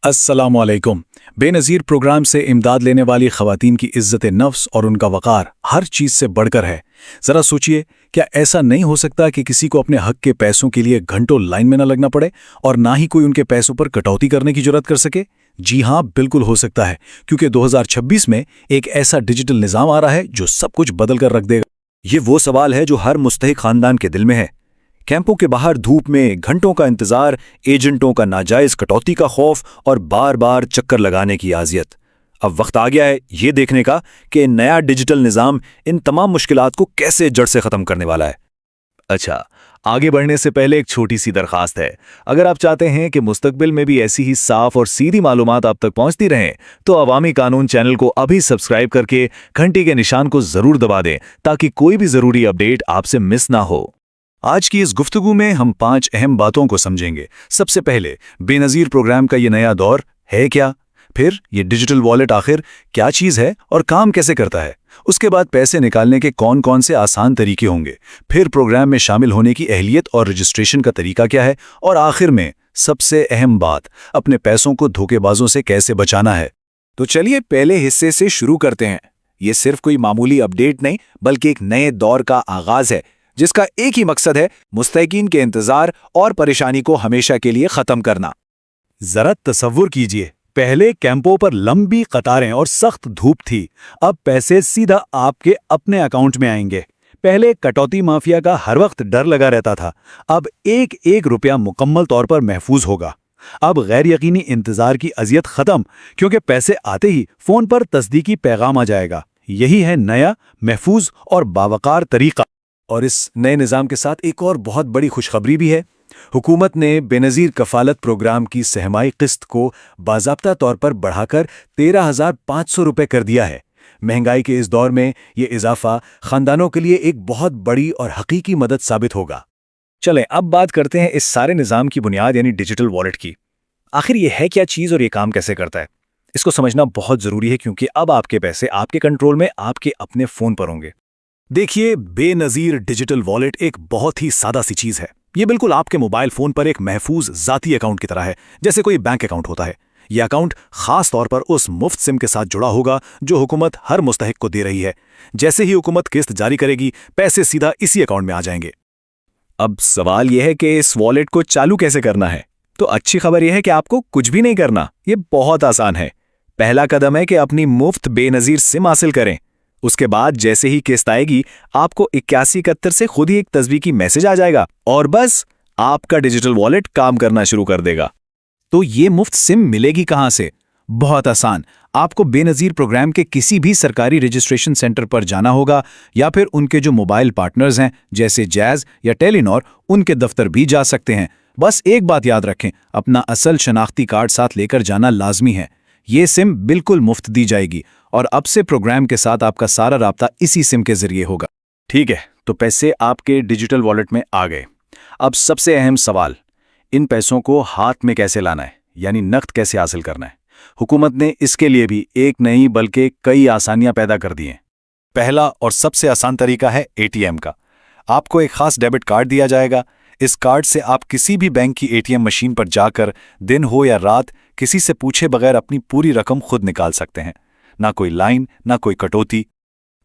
अस्सलाम वालेकुम। बेनज़ीर प्रोग्राम से इमदाद लेने वाली ख़वातीन की इज़्ज़त नफ्स और उनका वक़ार हर चीज़ से बढ़कर है। ज़रा सोचिए, क्या ऐसा नहीं हो सकता कि किसी को अपने हक़ के पैसों के लिए घंटों लाइन में न लगना पड़े और ना ही कोई उनके पैसों पर कटौती करने की जुर्रत कर सके? जी हाँ, बिल्कुल हो सकता है, क्योंकि 2026 में एक ऐसा डिजिटल निज़ाम आ रहा है जो सब कुछ बदल कर रख देगा। ये वो सवाल है जो हर मुस्तहिक खानदान के दिल में है। कैंपों के बाहर धूप में घंटों का इंतजार, एजेंटों का नाजायज कटौती का खौफ और बार बार चक्कर लगाने की आजियत। अब वक्त आ गया है ये देखने का कि नया डिजिटल निज़ाम इन तमाम मुश्किलात को कैसे जड़ से ख़त्म करने वाला है। अच्छा, आगे बढ़ने से पहले एक छोटी सी दरखास्त है। अगर आप चाहते हैं कि मुस्तकबिल में भी ऐसी ही साफ और सीधी मालूमात आप तक पहुंचती रहें, तो अवामी कानून चैनल को अभी सब्सक्राइब करके घंटी के निशान को जरूर दबा दें, ताकि कोई भी जरूरी अपडेट आपसे मिस ना हो। आज की इस गुफ्तगू में हम 5 अहम बातों को समझेंगे। सबसे पहले, बेनज़ीर प्रोग्राम का ये नया दौर है क्या? फिर ये डिजिटल वॉलेट आखिर क्या चीज़ है और काम कैसे करता है? उसके बाद पैसे निकालने के कौन कौन से आसान तरीके होंगे? फिर प्रोग्राम में शामिल होने की अहलियत और रजिस्ट्रेशन का तरीका क्या है? और आखिर में सबसे अहम बात, अपने पैसों को धोखेबाजों से कैसे बचाना है। तो चलिए पहले हिस्से से शुरू करते हैं। ये सिर्फ कोई मामूली अपडेट नहीं, बल्कि एक नए दौर का आगाज है, जिसका एक ही मकसद है, मुस्तहिकीन के इंतजार और परेशानी को हमेशा के लिए खत्म करना। जरा तसव्वुर कीजिए, पहले कैंपों पर लंबी कतारें और सख्त धूप थी। अब पैसे सीधा आपके अपने अकाउंट में आएंगे। पहले कटौती माफिया का हर वक्त डर लगा रहता था, अब एक एक रुपया मुकम्मल तौर पर महफूज होगा। अब गैर यकीनी इंतजार की अजियत खत्म, क्योंकि पैसे आते ही फोन पर तस्दीकी पैगाम आ जाएगा। यही है नया, महफूज और बावकार तरीका। और इस नए निज़ाम के साथ एक और बहुत बड़ी खुशखबरी भी है। हुकूमत ने बेनज़ीर कफ़ालत प्रोग्राम की सहमाई किस्त को बाज़ाब्ता तौर पर बढ़ाकर 13,500 रुपये कर दिया है। महंगाई के इस दौर में ये इजाफा ख़ानदानों के लिए एक बहुत बड़ी और हकीकी मदद साबित होगा। चलें, अब बात करते हैं इस सारे निज़ाम की बुनियाद यानी डिजिटल वॉलेट की। आखिर ये है क्या चीज़ और ये काम कैसे करता है? इसको समझना बहुत ज़रूरी है, क्योंकि अब आपके पैसे आपके कंट्रोल में, आपके अपने फ़ोन पर होंगे। देखिए, बेनज़ीर डिजिटल वॉलेट एक बहुत ही सादा सी चीज़ है। ये बिल्कुल आपके मोबाइल फ़ोन पर एक महफूज ज़ाती अकाउंट की तरह है, जैसे कोई बैंक अकाउंट होता है। यह अकाउंट ख़ास तौर पर उस मुफ्त सिम के साथ जुड़ा होगा जो हुकूमत हर मुस्तहिक को दे रही है। जैसे ही हुकूमत किस्त जारी करेगी, पैसे सीधा इसी अकाउंट में आ जाएंगे। अब सवाल यह है कि इस वॉलेट को चालू कैसे करना है। तो अच्छी खबर यह है कि आपको कुछ भी नहीं करना, ये बहुत आसान है। पहला कदम है कि अपनी मुफ्त बेनज़ीर सिम हासिल करें। उसके बाद जैसे ही किस्त आएगी, आपको 8171 से खुद ही एक तस्वीकी मैसेज आ जाएगा और बस आपका डिजिटल वॉलेट काम करना शुरू कर देगा। तो ये मुफ्त सिम मिलेगी कहां से? बहुत आसान, आपको बेनज़ीर प्रोग्राम के किसी भी सरकारी रजिस्ट्रेशन सेंटर पर जाना होगा, या फिर उनके जो मोबाइल पार्टनर्स हैं जैसे जैज़ या टेलीनॉर, उनके दफ्तर भी जा सकते हैं। बस एक बात याद रखें, अपना असल शनाख्ती कार्ड साथ लेकर जाना लाजमी है। ये सिम बिल्कुल मुफ्त दी जाएगी और अब से प्रोग्राम के साथ आपका सारा राब्ता इसी सिम के जरिए होगा। ठीक है, तो पैसे आपके डिजिटल वॉलेट में आ गए। अब सबसे अहम सवाल, इन पैसों को हाथ में कैसे लाना है, यानी नकद कैसे हासिल करना है। हुकूमत ने इसके लिए भी एक नहीं बल्कि कई आसानियां पैदा कर दी हैं। पहला और सबसे आसान तरीका है एटीएम का। आपको एक खास डेबिट कार्ड दिया जाएगा। इस कार्ड से आप किसी भी बैंक की एटीएम मशीन पर जाकर दिन हो या रात किसी से पूछे बगैर अपनी पूरी रकम खुद निकाल सकते हैं। ना कोई लाइन, ना कोई कटौती।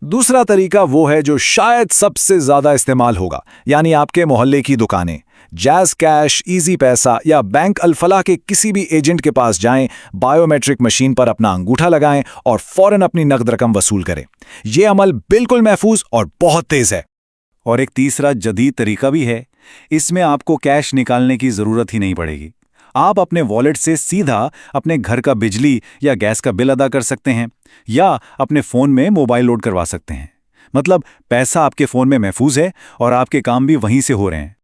दूसरा तरीका वो है जो शायद सबसे ज्यादा इस्तेमाल होगा, यानी आपके मोहल्ले की दुकानें। जैज़ कैश, इजी पैसा या बैंक अल-फलाह के किसी भी एजेंट के पास जाएं, बायोमेट्रिक मशीन पर अपना अंगूठा लगाएं और फौरन अपनी नकद रकम वसूल करें। यह अमल बिल्कुल महफूज और बहुत तेज है। और एक तीसरा जदीद तरीका भी है। इसमें आपको कैश निकालने की जरूरत ही नहीं पड़ेगी। आप अपने वॉलेट से सीधा अपने घर का बिजली या गैस का बिल अदा कर सकते हैं, या अपने फ़ोन में मोबाइल लोड करवा सकते हैं। मतलब पैसा आपके फ़ोन में महफूज है और आपके काम भी वहीं से हो रहे हैं।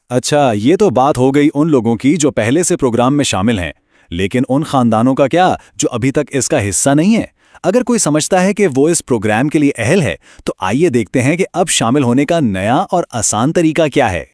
अच्छा, ये तो बात हो गई उन लोगों की जो पहले से प्रोग्राम में शामिल हैं, लेकिन उन खानदानों का क्या जो अभी तक इसका हिस्सा नहीं है? अगर कोई समझता है कि वो इस प्रोग्राम के लिए अहल है, तो आइए देखते हैं कि अब शामिल होने का नया और आसान तरीका क्या है।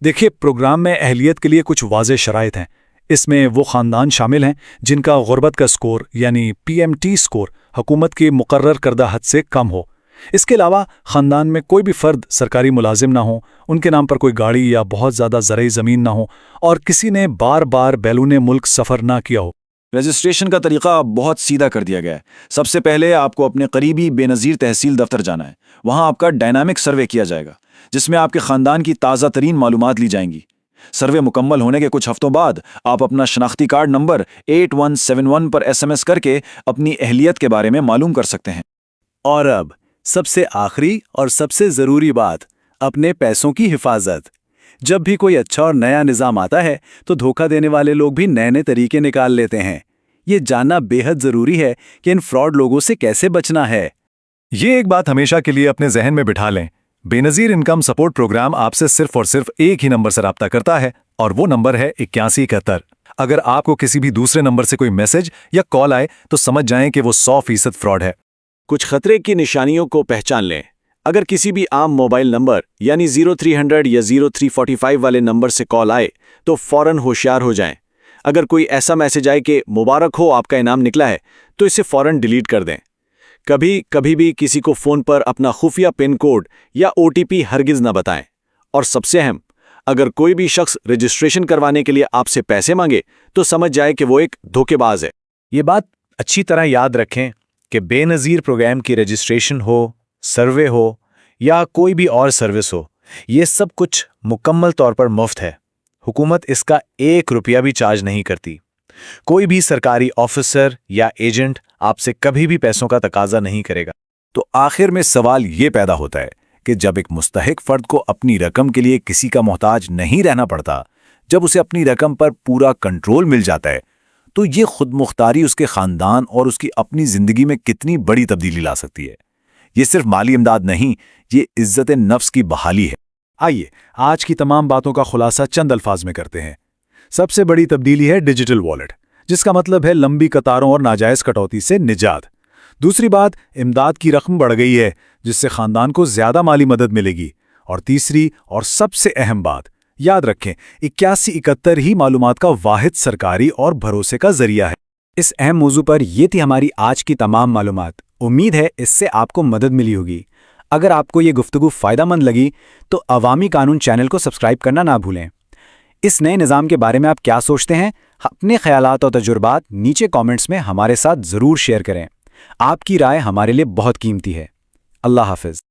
देखिए, प्रोग्राम में अहलियत के लिए कुछ वाज़ेह शराइत हैं। इसमें वो ख़ानदान शामिल हैं जिनका गुर्बत का स्कोर यानी PMT स्कोर हुकूमत की मुकर्रर करदा हद से कम हो। इसके अलावा ख़ानदान में कोई भी फ़र्द सरकारी मुलाजिम ना हो, उनके नाम पर कोई गाड़ी या बहुत ज़्यादा ज़रई ज़मीन ना हो और किसी ने बार बार बैरून मुल्क सफ़र ना किया हो। رجسٹریشن کا طریقہ بہت سیدھا کر دیا گیا ہے۔ سب سے پہلے آپ کو اپنے قریبی بے نظیر تحصیل دفتر جانا ہے۔ وہاں آپ کا ڈائنامک سروے کیا جائے گا، جس میں آپ کے خاندان کی تازہ ترین معلومات لی جائیں گی۔ سروے مکمل ہونے کے کچھ ہفتوں بعد آپ اپنا شناختی کارڈ نمبر 8171 پر SMS کر کے اپنی اہلیت کے بارے میں معلوم کر سکتے ہیں۔ اور اب سب سے آخری اور سب سے ضروری بات، اپنے پیسوں کی حفاظت۔ جب بھی کوئی اچھا اور نیا نظام آتا ہے تو دھوکہ دینے والے لوگ بھی نئے نئے طریقے نکال لیتے ہیں۔ یہ جاننا بے حد ضروری ہے کہ ان فراڈ لوگوں سے کیسے بچنا ہے۔ یہ ایک بات ہمیشہ کے لیے اپنے ذہن میں بٹھا لیں، بے نظیر انکم سپورٹ پروگرام آپ سے صرف اور صرف ایک ہی نمبر سے رابطہ کرتا ہے، اور وہ نمبر ہے 8171۔ اگر آپ کو کسی بھی دوسرے نمبر سے کوئی میسج یا کال آئے تو سمجھ جائیں کہ وہ 100% فراڈ ہے۔ کچھ خطرے کی نشانیوں کو پہچان لیں۔ اگر کسی بھی عام موبائل نمبر یعنی 0300 یا 0345 والے نمبر سے کال آئے تو فوراً ہوشیار ہو جائیں۔ اگر کوئی ایسا میسج آئے کہ مبارک ہو آپ کا انعام نکلا ہے تو اسے فوراً ڈیلیٹ کر دیں۔ کبھی بھی کسی کو فون پر اپنا خفیہ پن کوڈ یا OTP ہرگز نہ بتائیں۔ اور سب سے اہم، اگر کوئی بھی شخص رجسٹریشن کروانے کے لیے آپ سے پیسے مانگے تو سمجھ جائے کہ وہ ایک دھوکے باز ہے۔ یہ بات اچھی طرح یاد رکھیں کہ بے نظیر پروگرام کی رجسٹریشن ہو، سروے ہو یا کوئی بھی اور سروس ہو، یہ سب کچھ مکمل طور پر مفت ہے۔ حکومت اس کا 1 روپیہ بھی چارج نہیں کرتی۔ کوئی بھی سرکاری آفیسر یا ایجنٹ آپ سے کبھی بھی پیسوں کا تقاضا نہیں کرے گا۔ تو آخر میں سوال یہ پیدا ہوتا ہے کہ جب ایک مستحق فرد کو اپنی رقم کے لیے کسی کا محتاج نہیں رہنا پڑتا، جب اسے اپنی رقم پر پورا کنٹرول مل جاتا ہے، تو یہ خود مختاری اس کے خاندان اور اس کی اپنی زندگی میں کتنی بڑی تبدیلی لا سکتی ہے۔ یہ صرف مالی امداد نہیں، یہ عزت نفس کی بحالی ہے۔ آئیے آج کی تمام باتوں کا خلاصہ چند الفاظ میں کرتے ہیں۔ سب سے بڑی تبدیلی ہے ڈیجیٹل والیٹ، جس کا مطلب ہے لمبی قطاروں اور ناجائز کٹوتی سے نجات۔ دوسری بات، امداد کی رقم بڑھ گئی ہے، جس سے خاندان کو زیادہ مالی مدد ملے گی۔ اور تیسری اور سب سے اہم بات، یاد رکھیں 8171 ہی معلومات کا واحد سرکاری اور بھروسے کا ذریعہ ہے۔ اس اہم موضوع پر یہ تھی ہماری آج کی تمام معلومات۔ امید ہے اس سے آپ کو مدد ملی ہوگی۔ اگر آپ کو یہ گفتگو فائدہ مند لگی تو عوامی قانون چینل کو سبسکرائب کرنا نہ بھولیں۔ اس نئے نظام کے بارے میں آپ کیا سوچتے ہیں؟ اپنے خیالات اور تجربات نیچے کامنٹس میں ہمارے ساتھ ضرور شیئر کریں۔ آپ کی رائے ہمارے لیے بہت قیمتی ہے۔ اللہ حافظ۔